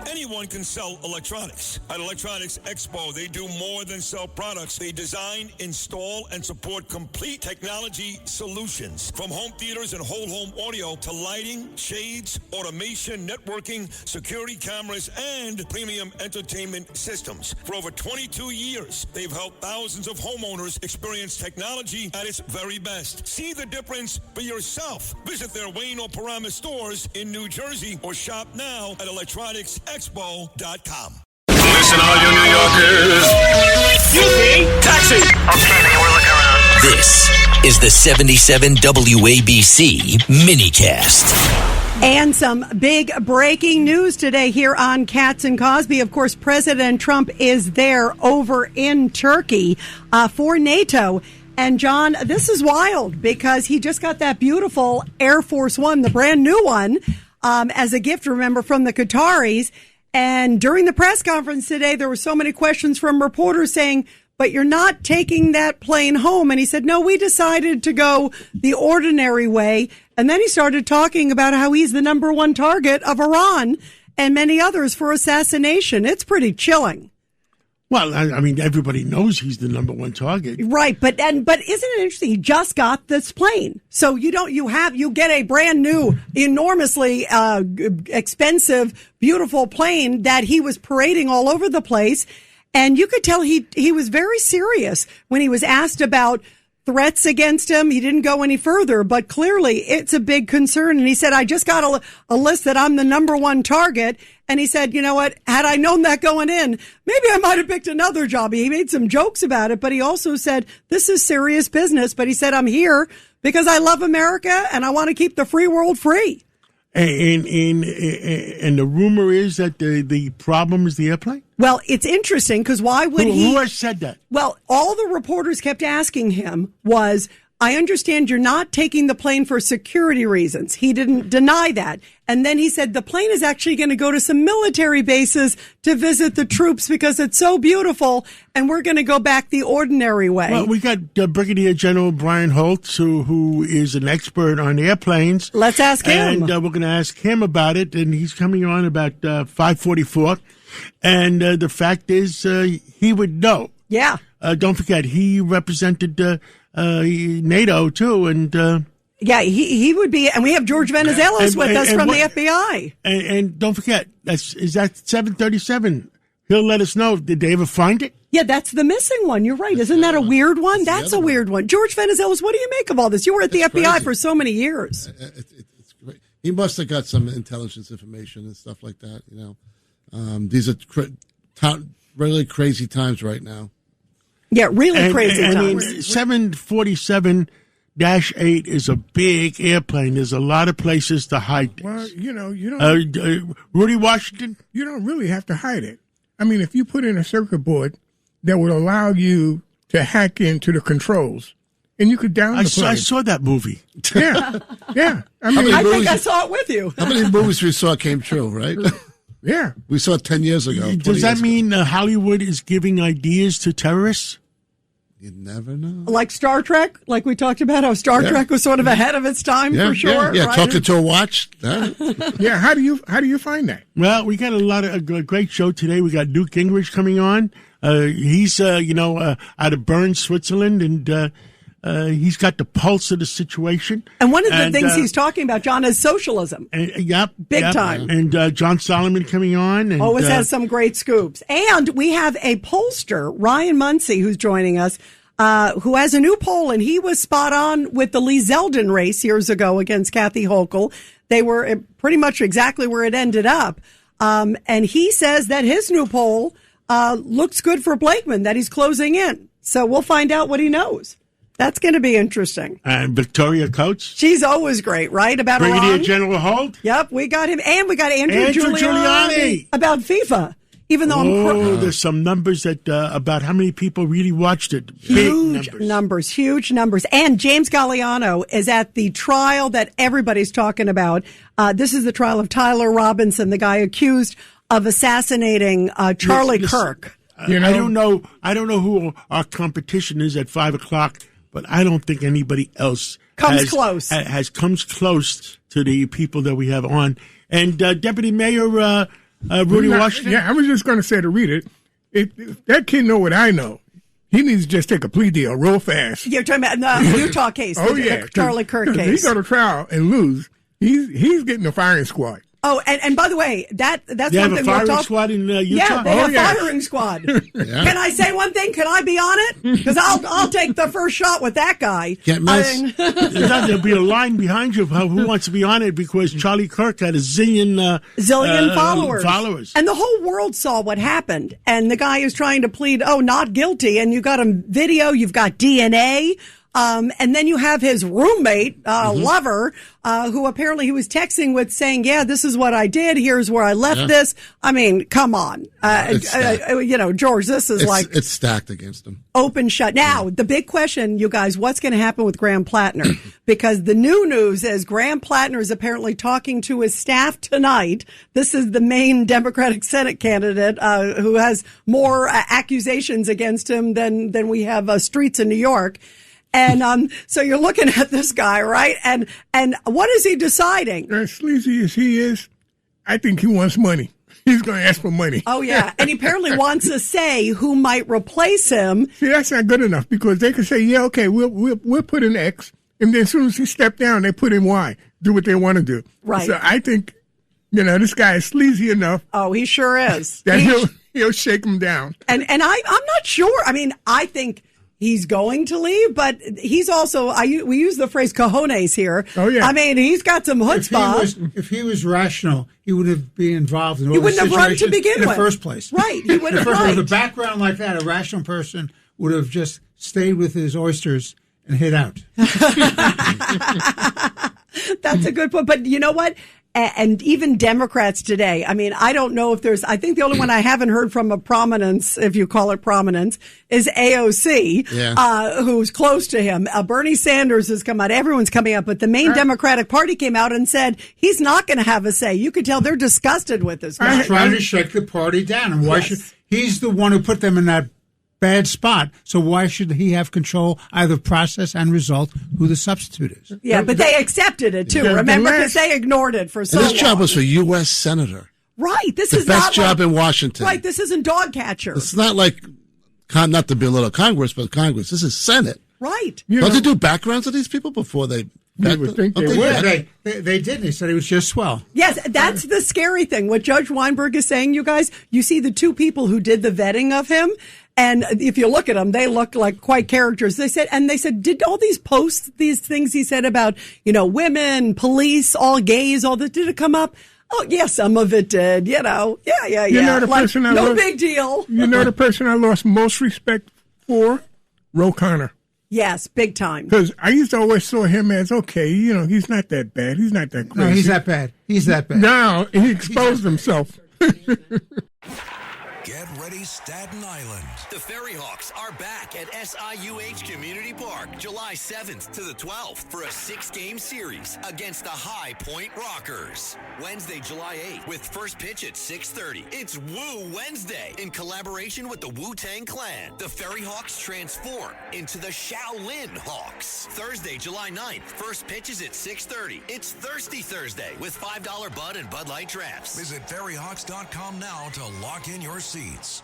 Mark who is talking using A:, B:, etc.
A: Anyone can sell electronics. At Electronics Expo, they do more than sell products. They design, install, and support complete technology solutions. From home theaters and whole home audio to lighting, shades, automation, networking, security cameras, and premium entertainment systems. For over 22 years, they've helped thousands of homeowners experience technology at its very best. See the difference for yourself. Visit their Wayne or Paramus stores in New Jersey or shop now at electronicsexpo.com.
B: Listen, all you New Yorkers. Taxi.
C: Okay, we're looking around.
D: This is the 77 WABC minicast.
E: And some big breaking news today here on Katz and Cosby. Of course, President Trump is there over in Turkey for NATO. And, John, this is wild because he just got that beautiful Air Force One, the brand new one, as a gift, remember, from the Qataris. And during the press conference today, there were so many questions from reporters saying, but you're not taking that plane home. And he said, no, we decided to go the ordinary way. And then he started talking about how he's the number one target of Iran and many others for assassination. It's pretty chilling.
F: Well, I mean, everybody knows he's the number one target.
E: Right. But isn't it interesting? He just got this plane. So you get a brand new, enormously expensive, beautiful plane that he was parading all over the place. And you could tell he was very serious when he was asked about threats against him. He didn't go any further, but clearly it's a big concern. And he said, I just got a list that I'm the number one target. And he said, you know what, had I known that going in, maybe I might have picked another job. He made some jokes about it, but he also said, this is serious business. But he said, I'm here because I love America and I want to keep the free world free.
F: And the rumor is that the problem is the airplane?
E: Well, it's interesting because why would
F: Who has said that?
E: Well, all the reporters kept asking him was, I understand you're not taking the plane for security reasons. He didn't deny that. And then he said the plane is actually going to go to some military bases to visit the troops because it's so beautiful and we're going to go back the ordinary way.
F: Well, we got Brigadier General Brian Holtz, who is an expert on airplanes.
E: Let's ask him.
F: And we're going to ask him about it. And he's coming on about 5:44. And the fact is, he would know.
E: Yeah.
F: Don't forget, he represented NATO too, and
E: yeah, he would be. And we have George Venizelos with us from the FBI.
F: And don't forget, is that 737? He'll let us know. Did they ever find it?
E: Yeah, that's the missing one. You're right. Isn't that a weird one? That's a weird one. George Venizelos, what do you make of all this? You were at the FBI crazy. For so many years.
G: It's great. He must have got some intelligence information and stuff like that. You know, these are really crazy times right now.
E: Yeah, really crazy times.
F: I mean, 747-8 is a big airplane. There's a lot of places to hide this.
H: Well, you don't.
F: Rudy Washington?
H: You don't really have to hide it. I mean, if you put in a circuit board that would allow you to hack into the controls, and you could down the plane.
F: I saw that movie.
H: Yeah, yeah. I mean,
E: I think I saw it with you.
G: How many movies we saw came true, right?
H: Yeah.
G: We saw it 10 years ago.
F: Does that mean Hollywood is giving ideas to terrorists?
G: You never know.
E: Like Star Trek, like we talked about how Star Trek was sort of ahead of its time, for sure.
G: Yeah,
E: right?
G: talking to a watch.
H: Yeah, how do you find that?
F: Well, we got a great show today. We got Newt Gingrich coming on. He's out of Bern, Switzerland, and he's got the pulse of the situation.
E: And one of the things he's talking about, John, is socialism. Big time.
F: And John Solomon coming on. And,
E: always has some great scoops. And we have a pollster, Ryan Muncie, who's joining us, who has a new poll, and he was spot on with the Lee Zeldin race years ago against Kathy Hochul. They were pretty much exactly where it ended up. And he says that his new poll looks good for Blakeman, that he's closing in. So we'll find out what he knows. That's going to be interesting.
F: And Victoria Coates.
E: She's always great, right? About
F: Brigadier
E: Iran.
F: General Holt.
E: Yep, we got him. And we got Andrew Giuliani. About FIFA. Even though
F: there's some numbers that about how many people really watched it.
E: Huge numbers. And James Galliano is at the trial that everybody's talking about. This is the trial of Tyler Robinson, the guy accused of assassinating Charlie Kirk.
F: I don't know who our competition is at 5:00. But I don't think anybody else comes close to the people that we have on. And Deputy Mayor Rudy Washington?
H: Yeah, I was just going to say to read it. If that kid know what I know, he needs to just take a plea deal real fast.
E: You're talking about the Utah case, the Charlie Kirk case.
H: He go to trial and lose. He's getting a firing squad.
E: Oh, and by the way, that's
F: they
E: something
F: have a firing
E: we'll talk.
F: squad in Utah.
E: Yeah, they have firing squad.
G: Yeah.
E: Can I say one thing? Can I be on it? Because I'll take the first shot with that guy.
G: Can't miss.
F: There'll be a line behind you of who wants to be on it because Charlie Kirk had a zillion followers.
E: And the whole world saw what happened. And the guy is trying to plead, not guilty. And you got a video, you've got DNA. And then you have his roommate, lover, who apparently he was texting with saying, yeah, this is what I did. Here's where I left this. I mean, come on. George, this is
G: it's stacked against him.
E: Open shut. Now, the big question, you guys, what's going to happen with Graham Plattner? Because the new news is Graham Plattner is apparently talking to his staff tonight. This is the main Democratic Senate candidate, who has more accusations against him than we have streets in New York. And so you're looking at this guy, right? And what is he deciding?
H: As sleazy as he is, I think he wants money. He's going to ask for money.
E: Oh, yeah. And he apparently wants to say who might replace him.
H: See, that's not good enough because they can say, yeah, okay, we'll put in X. And then as soon as he stepped down, they put in Y. Do what they want to do.
E: Right.
H: So I think, this guy is sleazy enough.
E: Oh, he sure is.
H: That he'll shake him down.
E: And I'm not sure. I mean, I think he's going to leave, but he's also, we use the phrase cojones here.
H: Oh, yeah.
E: I mean, he's got some chutzpah.
I: If he was rational, he would have been involved in all
E: He wouldn't have run to begin
I: in
E: with.
I: the first place.
E: Right. He would have
I: With a background like that, a rational person would have just stayed with his oysters and hid out.
E: That's a good point. But you know what? And even Democrats today, I mean, I don't know if I think the only one I haven't heard from a prominence, if you call it prominence, is AOC, who's close to him. Bernie Sanders has come out. Everyone's coming up. But the main Democratic Party came out and said he's not going to have a say. You could tell they're disgusted with this guy.
I: He's trying to shake the party down. And why should he's the one who put them in that bad spot, so why should he have control either process and result who the substitute is?
E: Yeah, but they accepted it too. Remember, because they ignored it for so long.
G: This job was for U.S. Senator.
E: Right. This
G: the
E: is
G: best
E: not
G: job in Washington.
E: Right. This isn't dog catcher.
G: It's not like not to belittle Congress, but Congress. This is Senate.
E: Right.
G: Don't they do backgrounds of these people before they?
H: You would think they would.
I: They did. They said he was just swell.
E: Yes, that's the scary thing. What Judge Weinberg is saying, you guys, you see the two people who did the vetting of him. And if you look at them, they look like quite characters. They said, did all these posts, these things he said about, women, police, all gays, all that, did it come up? Oh, yeah, some of it did, Yeah. No big deal.
H: The person I lost most respect for? Ro Connor.
E: Yes, big time.
H: Because I used to always saw him as, okay, he's not that bad. He's not that crazy.
I: No, he's that bad. He's that bad.
H: Now, he exposed himself.
J: Get ready, Staten Island.
D: The Ferry Hawks are back at SIUH Community Park July 7th to the 12th for a 6-game series against the High Point Rockers. Wednesday, July 8th with first pitch at 6:30. It's Woo Wednesday in collaboration with the Wu-Tang Clan. The Ferry Hawks transform into the Shaolin Hawks. Thursday, July 9th, first pitch is at 6:30. It's Thirsty Thursday with $5 Bud and Bud Light drafts.
J: Visit ferryhawks.com now to lock in your seats.